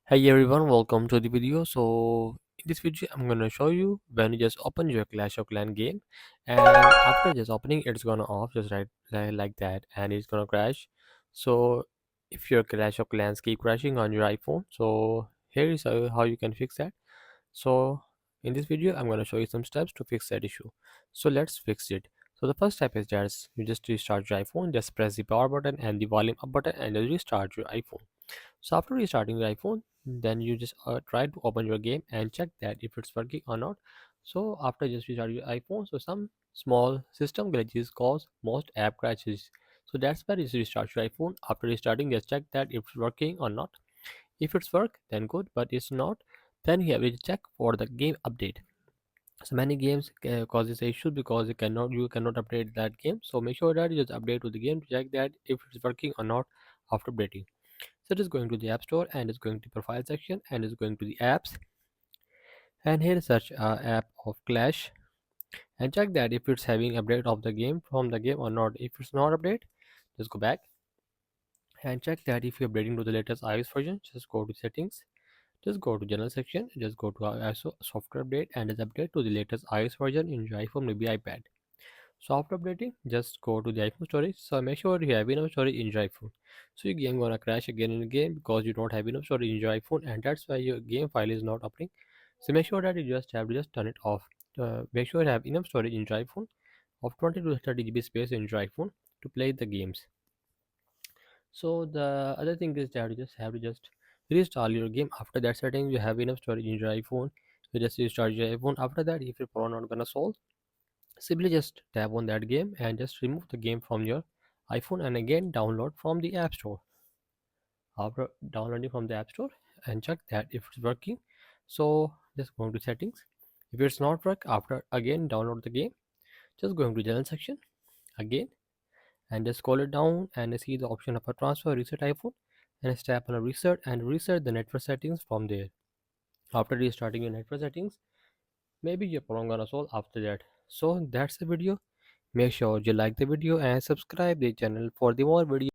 Hey everyone, welcome to the video. So in this video, I'm gonna show you when you just open your Clash of Clans game, and after just opening, it's gonna off just like that, and it's gonna crash. So if your Clash of Clans keep crashing on your iPhone, so here is how you can fix that. So in this video, I'm gonna show you some steps to fix that issue. So let's fix it. So the first step is just you just restart your iPhone. Just press the power button and the volume up button, and just restart your iPhone. So after restarting your iPhone, then you just try to open your game and check that if it's working or not. So after just restarting your iPhone, so some small system glitches cause most app crashes. So that's why you restart your iPhone. After restarting, just check that if it's working or not. If it's work, then good. But it's not, then you have to check for the game update. So many games causes issues because you cannot update that game. So make sure that you just update to the game to check that if it's working or not after updating. So it is going to the App Store and it's going to profile section and it's going to the apps, and here search app of Clash and check that if it's having update of the game from the game or not. If it's not update, just go back and check that if you're updating to the latest iOS version. Just go to settings, just go to general section, just go to ISO software update and just update to the latest iOS version in your iPhone, maybe iPad. So after updating, just go to the iPhone storage. So make sure you have enough storage in your iPhone. So your game gonna crash again and again because you don't have enough storage in your iPhone, and that's why your game file is not opening. So make sure that you just have to just turn it off. Make sure you have enough storage in your iPhone of 20 to 30 GB space in your iPhone to play the games. So the other thing is that you just have to just reinstall your game. After that setting, you have enough storage in your iPhone. You just restart your iPhone. After that, if your problem not gonna solve, simply just tap on that game and just remove the game from your iPhone and again download from the App Store. After downloading from the App Store and check that if it's working, so just go to settings. If it's not work, after again download the game, just going to general section again and just scroll it down and see the option of a transfer reset iPhone, and just tap on a reset and reset the network settings from there. After restarting your network settings, maybe your problem gonna solve after that. So that's the video. Make sure you like the video and subscribe the channel for the more videos.